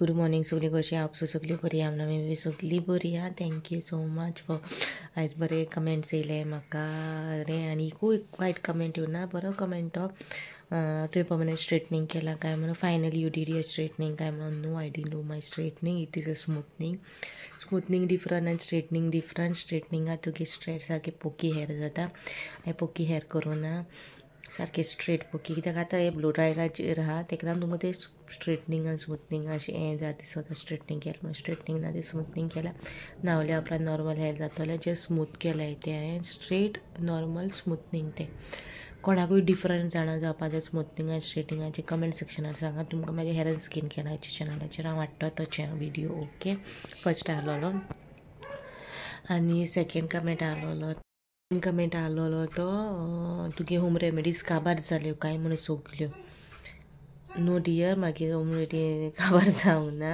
Good morning सगळी कशी आप सगळी बरी आहा मी बी सगळी बरी आहा. थँक्यू सो मच फॉर आयज बरे कमेंट्स येयले म्हाका रे आनी खूब वायट कमेंट येवना बरो कमेंट हो तुवें परमनंट स्ट्रेटनिंग केला काय म्हणून finally you did your straightening काय म्हणून no I didn't do my straightening it is a smoothening different आनी स्ट्रेटनिंग डिफरंट. स्ट्रेटनिंगाक तुगे स्ट्रेट सारके पोकी हेअर जाता. हांवें पोकी हेअर करूना सारके स्ट्रेट पोकी कित्याक आतां हे ब्लो ड्रायराचेर आहा तेका लागून तुमकां ते स्ट्रेटनिंग आनी स्मूथनिंग अशें हें जाता दिसता. स्ट्रेटनिंग केलें म्हणून स्ट्रेटनिंग ना ते स्मूथनिंग केल्या नावल्या आपला नॉर्मल हेअर जातलें जे स्मूथ केलाय ते हांवें स्ट्रेट नॉर्मल स्मूथनिंग ते कोणाकूय डिफरंट जाणा जावपा जाय स्मूथनिंग आनी स्ट्रेटनिंगाचे कमेंट सेक्शनार सांगा. तुमकां म्हाजे हेअर एंड स्कीन केअराच्या चॅनलाचेर हांव हाडटा तो व्हिडिओ. ओके फर्स्ट आहलोलो आनी सेकेंड कमेंट आहलोलो तो तुगे होम रेमेडीज काबार जाल्यो काय म्हणून सगल्यो. नो डियर मागीर होम रेमेडी काबार जावंक ना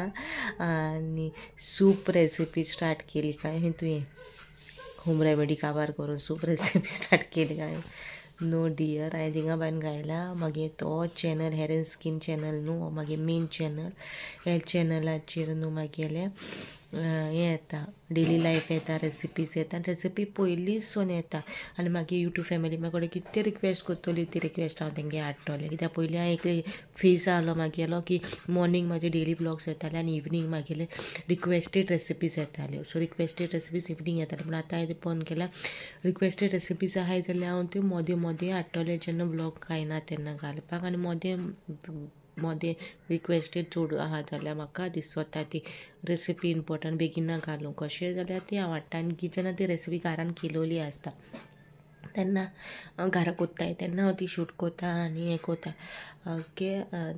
आनी सूप रेसिपी स्टार्ट केली काय तुवें होम रेमेडी काबार करून सूप रेसिपी स्टार्ट केली काय. नो डियर हांवें थिंगा बायन घायला मागीर तो channel hair and skin channel न्हू मागीर मेन चॅनल हे चॅनलाचेर न्हू मागेले हें येता डेली लायफ येता रेसिपीज येता रेसिपी पयलींसून येता आनी मागीर यूट्यूब फॅमिली म्हाका कडेन कितें रिक्वेस्ट करतली ती रिक्वेस्ट हांव तेंगे हाडटलें कित्याक पयलीं हांवें एकले फेस आहलो म्हागेलो की मॉर्निंग म्हाजे डेली ब्लॉग्स येताले आनी इवनींग म्हागेले रिक्वेस्टेड रेसिपीज येताल्यो. सो रिक्वेस्टेड रेसिपीज इवनींग येताले पूण आतां हांवें बंद केल्या. रिक्वेस्टेड रेसिपीज आहाय जाल्यार हांव त्यो मोदें हाडटलें जेन्ना ब्लॉग कांयना तेन्ना घालपाक आनी मोदें रिक्वेस्टेड चड आहा जाल्यार म्हाका दिसता ती रेसिपी इम्पॉर्टंट बेगिना घालूं कशें जाल्यार ती हांव हाडटा आनी जेन्ना ती रेसिपी घरान केलोली आसता तेन्ना घरा कोत्ताय तेन्ना हांव ती शूट कोत्ता आनी हें कोत्ता. ओके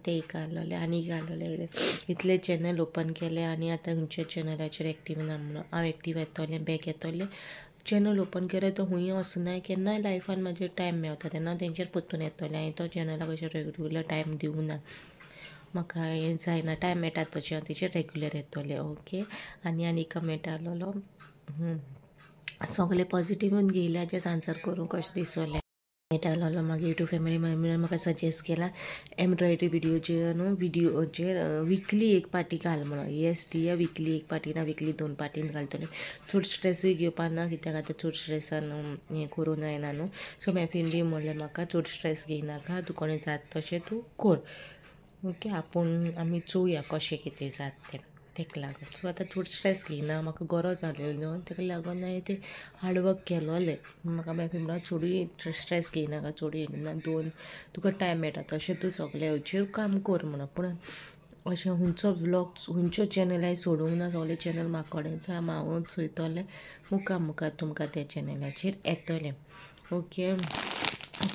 ते एक आहलोलें आनी एक आहलोलें इतले चॅनल ओपन केले आनी आतां खंयच्या चॅनलाचेर एक्टीव ना म्हणून हांव एक्टीव येतोलें बॅक येतोलें. चॅनल ओपन केलें तो खूंय वचनाय केन्नाय लायफान म्हाजे टायम मेवता तेन्ना हांव तेंचेर परतून येतोलें. हांवें तो चॅनलाक अशें रेगुलर टायम दिवंक ना म्हाका हें जायना टायम मेळटा तशें हांव तेचेर रेगुलर येतोलें. ओके आनी कमेंट आहलोलो सगळे पॉजिटीव घेयल्याचेच आन्सर करूं कशें दिसोलें. कमेंट आहलोलो मागीर यूट्यूब फॅमिली म्हाका सजेस्ट केला एम्ब्रॉयडरी विडिओचेर विकली एक पार्टी घाल म्हणून. येस डियर वीकली एक पार्टी ना वीकली 2 पार्टीन घालतलें. चड स्ट्रेसूय घेवपा ना कित्याक आतां चड स्ट्रेसान हें करूं जायना न्हू. सो म्हाज्या फ्रेंडीन म्हणलें म्हाका चड स्ट्रेस घेयनाका तुका कोणें जाता तशें तूं कर. ओके आमी चोवया कशें कितें जाता तें तेका लागून. सो आतां चड स्ट्रेस घेयना म्हाका गरज आहलेलो तेका लागून हांवें तें हार्डवर्क केलोलें. म्हाका म्हाज्या फ्रेंडान चडूय स्ट्रेस घेयनाका चड घेयना तुका टायम मेळटा तशें तूं सगळें हेचेर काम कर म्हणून. पूण अशें खंयचो चॅनल हांवें सोडूंक ना सगळे चॅनल म्हाका कडेन हांव चोयतलें मुखार तुमकां त्या चॅनलाचेर येतलें. ओके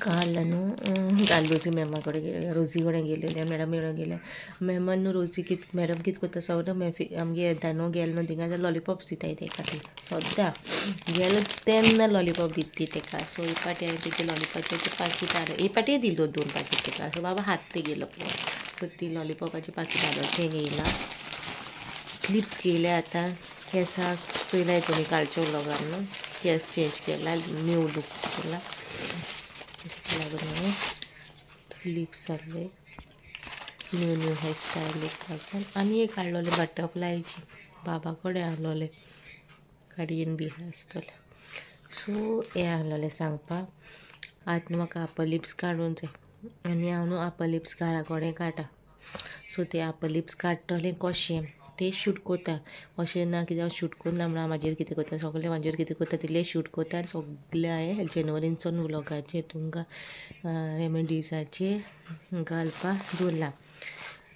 काल न्हू रोजी मॅमा कडेन रोजी कडेन गेलेलें मॅडम कडेन गेलें मॅमान न्हू रोजी मॅडम कितें करता सगळें आमगे धानो गेलो न्हू थिंगा जाल्यार लॉलिपॉप्स दिताय तेका ती सद्दां गेलो तेन्ना लॉलिपॉप दिता तेका. सो ही पाटी हांवें तेचे लॉलिपॉपाची पाकीट हाडलें ही पाटी दिलो 2 पाकीट तेका. सो बाबा हात ते गेलो सो ती लॉलिपॉपाची पाकीट हाडून तें येयलां. क्लिप्स घेयले आतां केंसाक पयल्या तुमी कालच्या व्लॉगान न्हू केंस चेंज केला न्यू लूक केला लागून हांवें क्लिप्स हाडले न्यू हेअरस्टायलीक लागून. आनी एक हाडलोलें बटरफ्लायची बाबा कडेन आहलोलें गाडयेन बी आसतलें. सो हें आहलोलें सांगपाक आतां न्हू म्हाका अप्पर लिप्स काडून जाय आनी हांव न्हू अप्पर लिप्स घरा कडेन काडटा. सो ते अप्पर लिप्स काडटलें कशें तें शूट कोत्ता अशें ना कित्याक हांव शूट कोन्ना म्हणून हांव म्हाजेर कितें कोत्ता सगळें म्हाजेर कितें कोत्ता तितलें शूट कोत्ता आनी सगळें हांवें जेनवरीनसून व्लॉगाचेर तुमकां रेमेडीजाचेर घालपाक दवरला.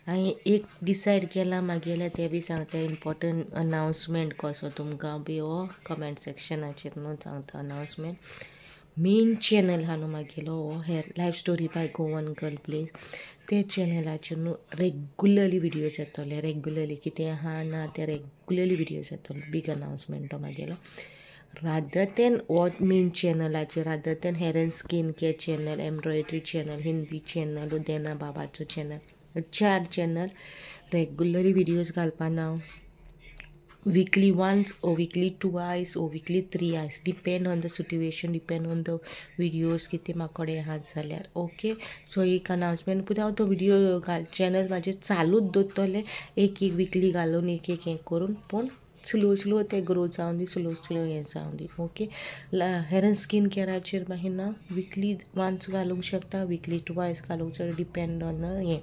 हांवें एक डिसायड केलां मागेलें तें बी सांगता इम्पॉर्टंट अनावन्समेंट कसो तुमकां बी हो कमेंट सेक्शनाचेर न्हू सांगता अनावन्समेंट. मेन चॅनल आहा न्हू मागेलो हो hair life story by Goan girl please ते चॅनलाचेर न्हू रेगुलरली विडियोज येतले रेगुलरली कितें आहा ना ते रेगुलरली विडियोज येतले. बीग अनावन्समेंट हो मागेलो रादर देन हो मेन चॅनलाचेर rather than hair and skin care channel embroidery channel Hindi channel उदेना बाबाचो चॅनल 4 चॅनल रेगुलरली विडियोज घालपा ना weekly once or weekly twice or weekly thrice, depend on the situation, depend on the videos किती माकडे आहात जाल्यार. Okay so एक announcement पुढे हांव तो व्हिडिओ चॅनल म्हाजे चालूच दवरतले एक विकली घालून एक हें करून, पूण स्लो ते ग्रो जावन दी, स्लो हें जावन दी. ओके हेर स्कीन केअराचेर मागीर ना विकली वन्स घालूंक शकता, विकली ट्वायस घालूंक शकता, डिपेंड ऑन हें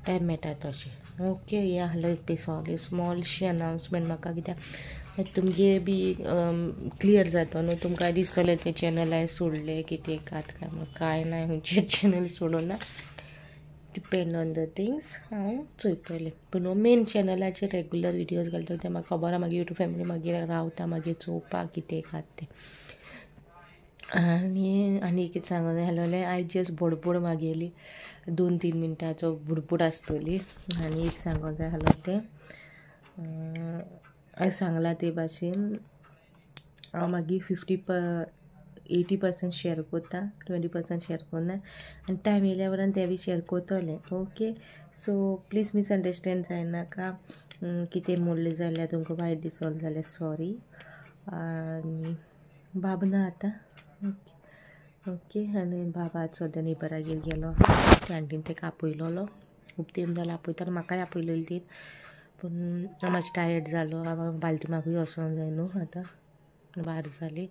टायम मेळटा तशें. ओके हें आहलो एक पेसोली स्मॉलशी अनाउन्समेंट म्हाका, कित्याक तुमगे बी क्लियर जाता न्हू. तुमकां दिसतलें तें चॅनल हांवें सोडलें कितें काय ना, खंयचे चॅनल सोडूना, डिपेंड ऑन द थिंग्स हांव चोयतलें. पूण मेन चॅनलाचेर रेगुलर विडियोज घालता ते म्हाका खबर आहा. मागीर यूट्यूब फॅमिली मागीर रावता मागीर चोवपाक कितें तें. आनी कितें सांगूंक जाय आसलें, आयज जस्ट बडबड मागेली 2-3 मिनटाचो बुडबूड आसतली. आनी एक सांगूंक जाय आसलें तें हांवें सांगलां ते भाशेन हांव मागीर 80% शेअर करता, 20% शेअर करना, आनी टायम येयल्या वरान ते बी शेअर करतलें. ओके सो प्लीज मिसअंडरस्टँड जायनाका, कितें म्हणलें जाल्यार तुमकां वायट दिसत जाल्यार सॉरी. आनी बाब ना आतां. ओके आनी बाबा आतां सद्या नेबरागेर गेलो, कॅन्टीन तेका आपयलोलो, खूब तेंप जालो आपयता, म्हाकाय आपयलेली ती, पूण हांव मातशें टायर्ड जालो, बालदी मागूय वचोंक जाय न्हू आतां भायर जाली.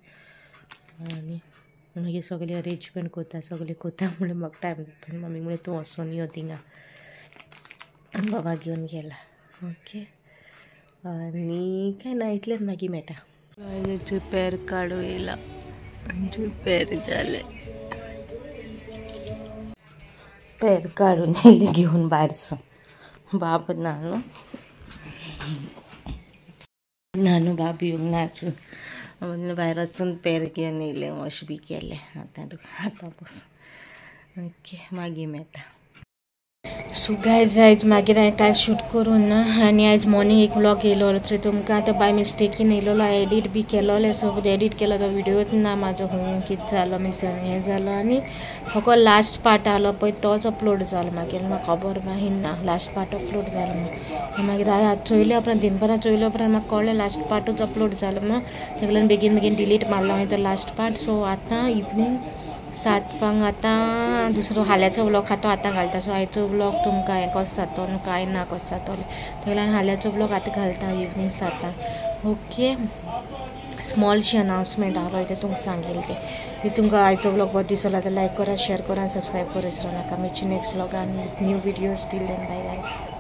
आनी मागीर सगळें अरेंजमेंट कोता म्हणून म्हाका टायम जाता. मम्मी म्हणलें तूं वचून यो थिंगा, आनी बाबा घेवन गेला. ओके आनी काय ना, इतलेंच मागीर मेळटा. हेचे पेर काडूं येयला, पेर जाले, पेर काडून येयले घेवन भायरसो. बाब ना न्हू बाब येवंक ना आजून, भायर वचून पेर घेवन येयले, वॉश बी केले. आतां बसून ओके मागीर मेळटा. सो गायज आयज मागीर हांवें कांय शूट करूं ना, आनी आयज मॉर्निंग एक व्लॉग येयलोलो थंय तुमकां आतां बाय मिस्टेकीन येयलोलो, एडीट बी केलोलें. सो एडीट केलो तो व्हिडियोच ना म्हाजो, खंय कितें जालो हें जालो. आनी फकत लास्ट पार्ट आहलो पळय तोच अपलोड जालो. मागीर म्हाका खबर मागीर ना लास्ट पार्ट अपलोड जालो म्हणून. मागीर हांवें चोयल्या उपरांत दिनभरां चोयल्या उपरांत म्हाका कळ्ळें लास्ट पार्टूच अपलोड जालो म्हणून. ताका लागून बेगीन डिलीट मारलो हांवें तो लास्ट पार्ट. सो आतां इवनिंग 7 आतां दुसरो हाल्याचो व्लॉग हा तो आतां घालता. सो आयचो व्लॉग तुमकां हें कसो जातो न्हू, काय ना कसो जातोलें, ताका लागून हाल्याचो व्लॉग आतां घालता इवनिंग 7. ओके स्मॉलशी अनाउन्समेंट आहलो तें तुमकां सांगेल तें. तुमकां आयचो व्लॉग बरो दिसलो जाल्यार लायक करा, शेअर करा, सबस्क्रायब करा विसरूं नाका. मेळची नेक्स्ट व्लॉगान new videos. Till then bye guys.